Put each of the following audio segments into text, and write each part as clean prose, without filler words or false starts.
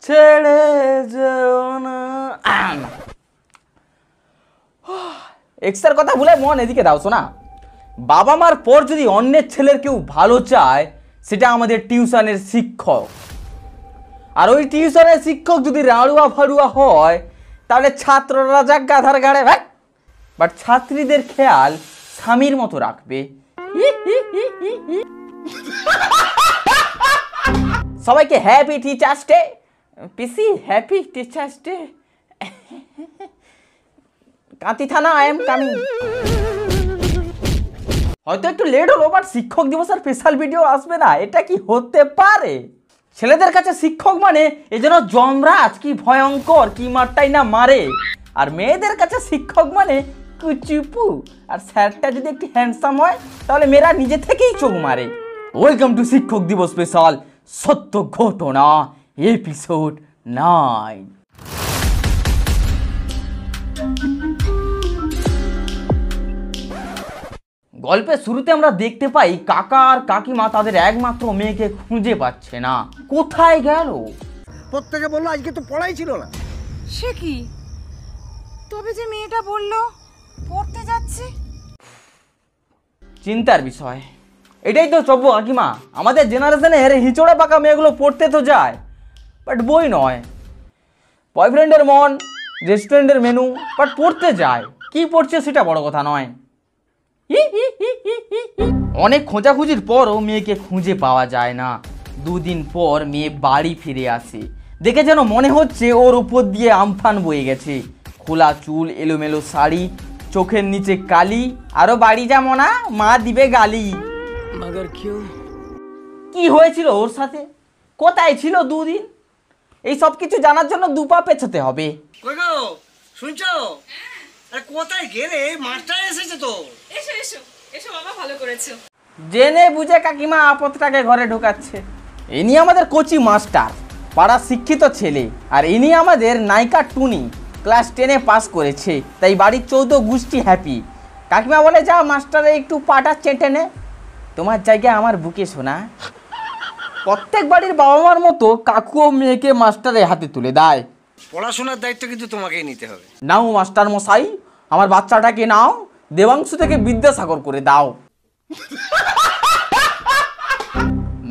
ছেড়ে যেও না। এক্সের কথা ভুলে মন এদিকে দাও শোনা। বাবা মার পর যদি অন্যের ছেলের কেউ ভালো চায় সেটা আমাদের টিউশনের শিক্ষক। আর ওই টিউশনের শিক্ষক যদি রাড়ুয়া ফাড়ুয়া হয় তাহলে ছাত্ররা যাক গাধার গাড়ে ভাই, বাট ছাত্রীদের খেয়াল স্বামীর মতো রাখবে। সবাইকে হ্যাপি টিচার্স ডে। পিসি হ্যাপি টিচার্স ডে। কাঁতি থানা আই এম কামিং। হয়তো একটু লেট হলো, বাট শিক্ষক দিবসের স্পেশাল ভিডিও আসবে না, এটা কি হতে পারে? ছেলেদের কাছে শিক্ষক মানে এ যেন যমরাজ, কি ভয়ঙ্কর, কি মারটাই না মারে। আর মেয়েদের কাছে শিক্ষক মানে কুচুপু। আর স্যারটা যদি একটু হ্যান্ডসাম হয় তাহলে মেয়েরা নিজে থেকেই চোখ মারে। ওয়েলকাম টু শিক্ষক দিবস স্পেশাল সত্য ঘটনা এপিসোড 9। গল্পের শুরুতে আমরা দেখতে পাই কাকা আর কাকিমা তাদের একমাত্র মেয়েকে খুঁজে পাচ্ছে না, কোথায় গেল। প্রত্যেকে বললো আজকে তো পড়াই ছিল না। সে কি? তবে যে মেয়েটা বললো পড়তে যাচ্ছে। চিন্তার বিষয়। এটাই তো চব্য কাকিমা, আমাদের জেনারেশনের হিচড়ে পাকা মেয়েগুলো পড়তে তো যায়, বাট বই নয়। বয়ফ্রেন্ডের মন, রেস্টুরেন্টের মেনু, বাট পড়তে যায়। কি পড়ছে সেটা বড় কথা নয়। অনেক খোঁজাখুঁজির পরও মেয়েকে খুঁজে পাওয়া যায় না। দুদিন পর মেয়ে বাড়ি ফিরে আসে। দেখে যেন মনে হচ্ছে ওর উপর দিয়ে আমফান বয়ে গেছে। খোলা চুল, এলোমেলো শাড়ি, চোখের নিচে কালি। আরো বাড়ি যাবো না, মা দিবে গালি। মগর কিউ? কি হয়েছিল ওর সাথে, কোথায় ছিল দুদিন, এই সব কিছু জানার জন্য দুপা পেছাতে হবে। কই গো, শুনছো? আরে কোথায় গেলে? মাস্টার এসেছে তো। এসো এসো এসো বাবা, ভালো করেছো। জেনে বুঝে কাকিমা আপদটাকে ঘরে ঢোকাচ্ছে। ইনি আমাদের কোচি মাস্টার, পাড়ার শিক্ষিত ছেলে। আর ইনি আমাদের নায়িকা টুনি, ক্লাস 10-এ পাস করেছে, তাই বাড়ির 14 গোষ্ঠী হ্যাপি। কাকিমা বলে যা মাস্টারে একটু পাটা চেটে নে, তোমার জায়গায় আমার বুকে শোনা। প্রত্যেক বাড়ির বাবা মার মতো কাকুও মেয়েকে মাস্টারের হাতে তুলে দেয়। পড়াশোনার দায়িত্ব কিন্তু তোমাকেই নিতে হবে। নাও মাস্টার মশাই, আমার বাচ্চাটাকে নাও, দেবাংশু থেকে বিদ্যাসাগর করে দাও।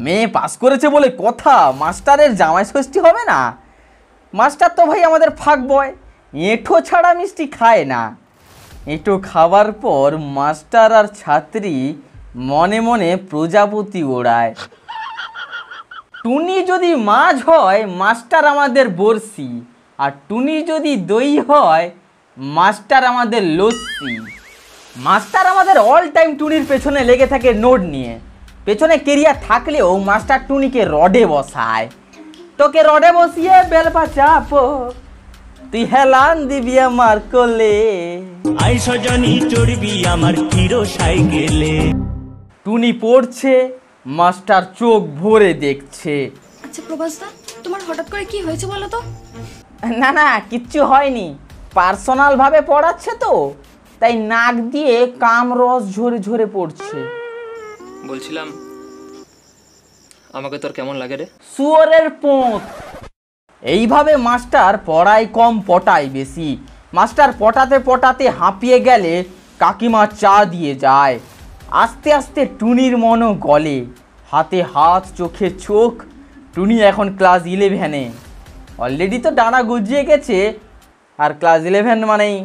মেয়ে পাস করেছে বলে কথা মাস্টারের জামাই ষষ্ঠী হবে না? মাস্টার তো ভাই আমাদের ফাঁক বয়, এঁঠো ছাড়া মিষ্টি খায় না। এঁঠো খাবার পর মাস্টার আর ছাত্রী মনে মনে প্রজাপতি ওড়ায়। টুনি যদি মাছ হয় মাস্টার আমাদের বড়শি, আর টুনি যদি দই হয় মাস্টার আমাদের লস্যি। মাস্টার আমাদের অল টাইম টুনির পেছনে লেগে থাকে নোট নিয়ে। পেছনে কেরিয়ার থাকলেও মাস্টার টুনিকে রডে বসায়। তোকে রডে বসিয়ে বেলপা চাপো, তুই হেলান দিবি আমার কোলে, আই সজনী চড়বি আমার হিরো সাইকেলে। টুনি পড়ছে, মাস্টার চোখ ভরে দেখছে। আচ্ছা প্রভাসদা, তোমার হঠাৎ করে কি হয়েছে বলো তো? না না কিচ্ছু হয়নি, পার্সোনাল ভাবে পড়াচ্ছে তো, তাই নাক দিয়ে কাম রস ঝরে ঝরে পড়ছে। বলছিলাম আমাকে তোর কেমন লাগে রে? শুয়োরের পোঁত। এইভাবে মাস্টার পড়ায় কম পটায় বেশি। মাস্টার পটাতে পটাতে হাঁপিয়ে গেলে কাকিমা চা দিয়ে যায়। আস্তে আস্তে টুনির মনও গলে, হাতে হাত চোখে চোখ। টুনি এখন ক্লাস 11-এ, অলরেডি তো ডানা গজিয়ে গেছে। আর ক্লাস 11 মানেই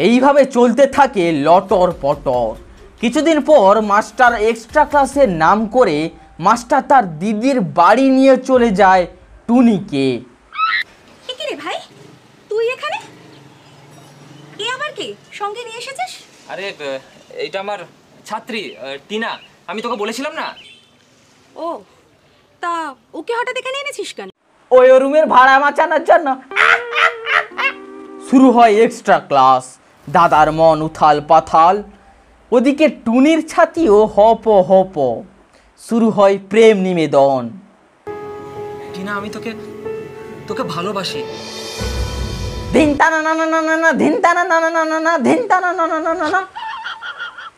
এইভাবে চলতে থাকে লটর পটর। কিছুদিন পর মাস্টার এক্সট্রা ক্লাসের নাম করে মাস্টার তার দিদির বাড়ি নিয়ে চলে যায় টুনিকে। কি রে ভাই, তুই এখানে? এ আবার কে সঙ্গে নিয়ে এসেছিস? আরে এইটা আমার ছাত্রী টিনা, আমি তোকে বলেছিলাম না। ও তা ওকে হঠাৎ এখানে এনেছিস কেন? ওই রুমের ভাড়া বাঁচানোর জন্য। শুরু হয় এক্সট্রা ক্লাস। দাদার মন উথাল পাথাল, ওদিকে টুনির ছাতিও হপ হপ। শুরু হয় প্রেম নিবেদন। টিনা আমি তোকে তোকে ভালোবাসি।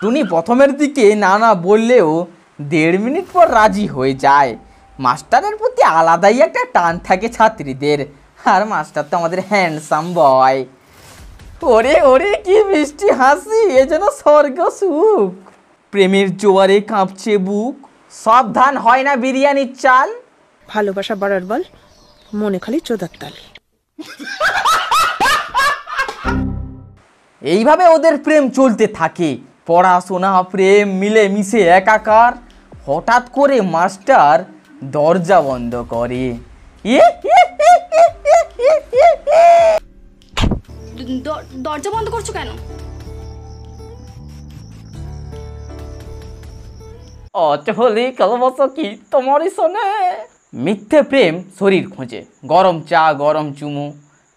টুনি প্রথমের দিকে না না বললেও 1.5 মিনিট পর রাজি হয়ে যায়। মাস্টারের প্রতি আলাদাই একটা টান থাকে ছাত্রীদের। আর মাস্টার তো আমাদের হ্যান্ডসাম বয়। ওরে ওরে কি মিষ্টি হাসি, এ যেন স্বর্গ সুখ। প্রেমের জোয়ারে কাঁপছে বুক, সাবধান হয় না বিরিয়ানির চাল। ভালোবাসা বাড়ার বল, মনে খালি চোদার তাল। এইভাবে ওদের প্রেম চলতে থাকে, পড়াশোনা প্রেম মিলে মিশে একাকার। হঠাৎ করে মাস্টার দরজা বন্ধ করে। দরজা বন্ধ করছো কেন? অচহলি ভালোবাসা কি তোমারই শোনে। মিথ্যে প্রেম শরীর খোঁজে, গরম চা গরম চুমু।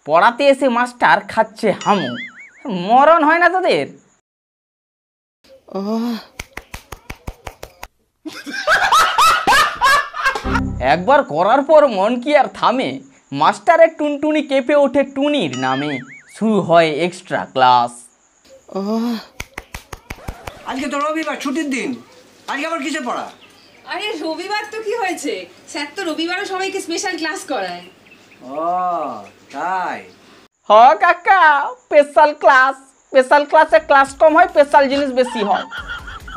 পড়াতে এসে মাস্টার খাচ্ছে হামু। মরণ হয় না তোদের? একবার করার পর মন কি আর থামে। মাস্টারের টুনটুনি কেঁপে ওঠে টুনির নামে। শুরু হয় এক্সট্রা ক্লাস। আজকে তো রবিবার, ছুটির দিন, আজকে আবার কিসে পড়া? আরে রবিবার তো কি হয়েছে, স্যার তো রবিবারও সবাইকে স্পেশাল ক্লাস করায়। ও তাই? হ কাকা, স্পেশাল ক্লাস। স্পেশাল ক্লাসে ক্লাস কম হয়, স্পেশাল জিনিস বেশি হয়।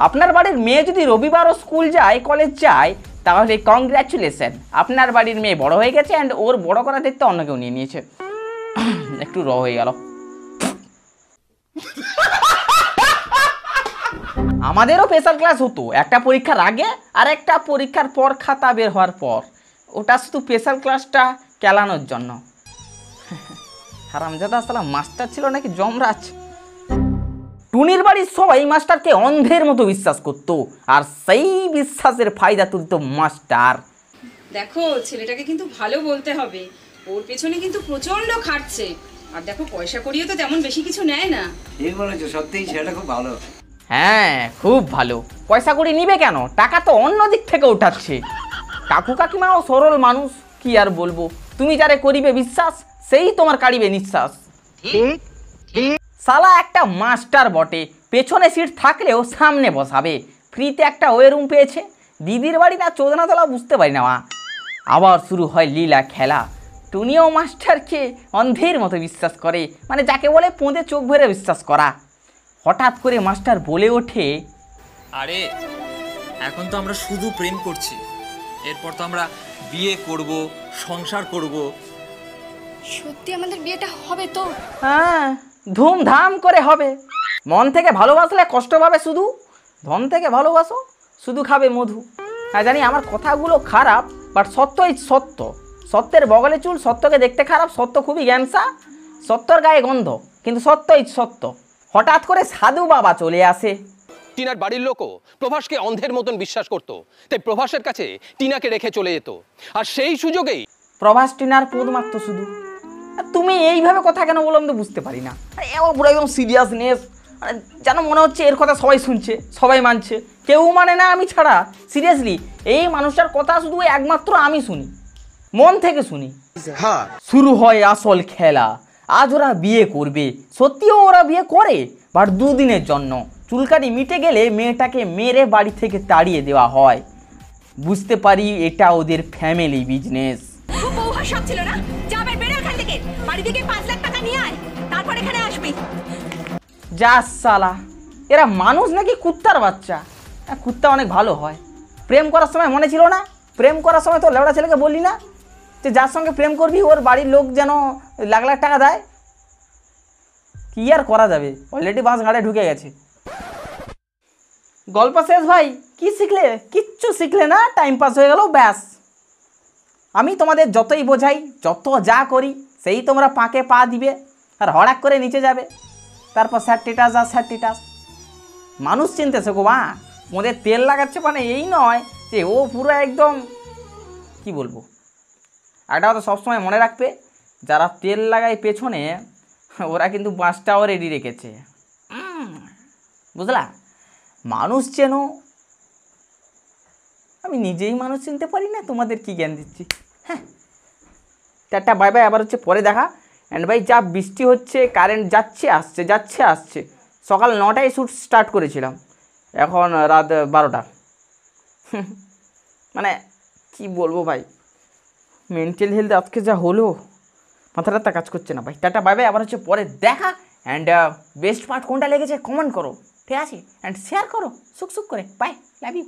আপনার বাড়ির মেয়ে যদি রবিবারও স্কুল যায়, কলেজ যায়, তাহলে কংগ্র্যাচুলেশন, আপনার বাড়ির মেয়ে বড় হয়ে গেছে অ্যান্ড ওর বড় করা দেখতে অন্য কেউ নিয়ে নিয়েছে। একটু হয়ে গেল। আমাদেরও স্পেশাল ক্লাস হতো, একটা পরীক্ষার আগে আর একটা পরীক্ষার পর, খাতা বের হওয়ার পর। ওটা শুধু স্পেশাল ক্লাসটা কেলানোর জন্য। হারামজাদা সালা মাস্টার ছিল নাকি যমরাজ। টুনির বাড়ির সবাই মাস্টারকে অন্ধের মতো বিশ্বাস করত, আর সেই বিশ্বাসের ফায়দা তুলত মাস্টার। দেখো ছেলেটাকে কিন্তু ভালো বলতে হবে, ওর পেছনে কিন্তু প্রচন্ড খাটছে। আর দেখো পয়সা করিও তো তেমন বেশি কিছু নেয় না। ঠিক বলেছো, সত্যিই ছেলেটা খুব ভালো। হ্যাঁ খুব ভালো। পয়সা করি নিবে কেন, টাকা তো অন্য দিক থেকে উঠাচ্ছে। কাকু কাকিমাও সরল মানুষ, কি আর বলবো। তুমি যারে করিবে বিশ্বাস, সেই তোমার কাড়িবে নিঃশ্বাস। সালা একটা মাস্টার বটে, পেছনে সিট থাকলেও সামনে বসাবে। ফ্রিতে একটা ওয়ে রুম পেয়েছে, দিদির বাড়ি না চোদনাতলা বুঝতে পারি না। আবার শুরু হয় লীলা খেলা। টুনিও মাস্টারকে অন্ধের মতো বিশ্বাস করে, মানে যাকে বলে পোঁদে চোখ ভরে বিশ্বাস করা। হঠাৎ করে মাস্টার বলে ওঠে, আরে এখন তো আমরা শুধু প্রেম করছি, এরপর তো আমরা বিয়ে করব, সংসার করব। সত্যি আমাদের বিয়েটা হবে তো? হ্যাঁ ধুমধাম করে হবে। মন থেকে ভালোবাসলে কষ্ট পাবে শুধু, ধন থেকে ভালোবাসো শুধু খাবে মধু। হ্যাঁ জানি আমার কথাগুলো খারাপ, বাট সত্যই সত্য। সত্যের বগলে চুল, সত্যকে দেখতে খারাপ, সত্য খুবই গ্যামসা, সত্যর গায়ে গন্ধ, কিন্তু সত্যই সত্য। হঠাৎ করে সাধু বাবা চলে আসে। টিনার বাড়ির লোকও প্রভাসকে অন্ধের মতন বিশ্বাস করত, তাই প্রভাসের কাছে টিনাকে রেখে চলে যেত। আর সেই সুযোগেই প্রভাস টিনার পোদ মারত শুধু। তুমি এইভাবে কথা কেন বলো আমি তো বুঝতে পারি না। এমন পুরো একদম সিরিয়াসনেস, যেন মনে হচ্ছে এর কথা সবাই শুনছে, সবাই মানছে, কেউ মানে না আমি ছাড়া। সিরিয়াসলি এই মানুষটার কথা শুধু একমাত্র আমি শুনি, মন থেকে শুনি। শুরু হয় আসল খেলা। আজ ওরা বিয়ে করবে, সত্যিও ওরা বিয়ে করে, বাট 2 দিনের জন্য। চুলকানি মিটে গেলে মেয়েটাকে মেরে বাড়ি থেকে তাড়িয়ে দেওয়া হয়। বুঝতে পারি এটা ওদের ফ্যামিলি বিজনেস। খুব বউহার সব ছিল না, যাবে বেরো এখান থেকে। বাড়ি থেকে 5 লাখ টাকা নিয়ে আয়, তারপর এখানে আসবি। যা সালা, এরা মানুষ নাকি কুত্তার বাচ্চা? কুত্তা অনেক ভালো হয়। প্রেম করার সময় মনে ছিল না? প্রেম করার সময় তো লেবড়া ছেলেকে বললি না যে যার সঙ্গে প্রেম করবি ওর বাড়ির লোক যেন লাখ লাখ টাকা দেয়? কি আর করা যাবে, অলরেডি বাস ঘাটে ঢুকে গেছে। গল্প শেষ ভাই। কি শিখলে? কিচ্ছু শিখলে না, টাইম পাস হয়ে গেল ব্যাস। আমি তোমাদের যতই বোঝাই, যত যা করি, সেই তোমরা পাকে পা দিবে আর হড়াক করে নিচে যাবে। তারপর স্যার টিটাস আর স্যার টিটাস। মানুষ চিনতে শেখো মা। ওদের তেল লাগাচ্ছে মানে এই নয় যে ও পুরো একদম, কি বলবো, এটা তো সবসময় মনে রাখবে, যারা তেল লাগায় পেছনে ওরা কিন্তু বাসটাও রেডি রেখেছে, বুঝলা? মানুষ চেনো। আমি নিজেই মানুষ চিনতে পারি না, তোমাদের কি জ্ঞান দিচ্ছি। হ্যাঁ টাটা বাই বাই, আবার হচ্ছে পরে দেখা। অ্যান্ড ভাই যা বৃষ্টি হচ্ছে, কারেন্ট যাচ্ছে আসছে যাচ্ছে আসছে। সকাল 9টায় শ্যুট স্টার্ট করেছিলাম, এখন রাত 12টা। মানে কি বলবো ভাই, মেন্টাল হেলথ আজকে যা হলো, মাথাটা কাজ করছে না ভাই। টাটা বাই বাই, আবার হচ্ছে পরে দেখা। অ্যান্ড বেস্ট পার্ট কোনটা লেগেছে কমেন্ট করো, ঠিক আছে? অ্যান্ড শেয়ার করো সুক সুক করে। Bye, love you.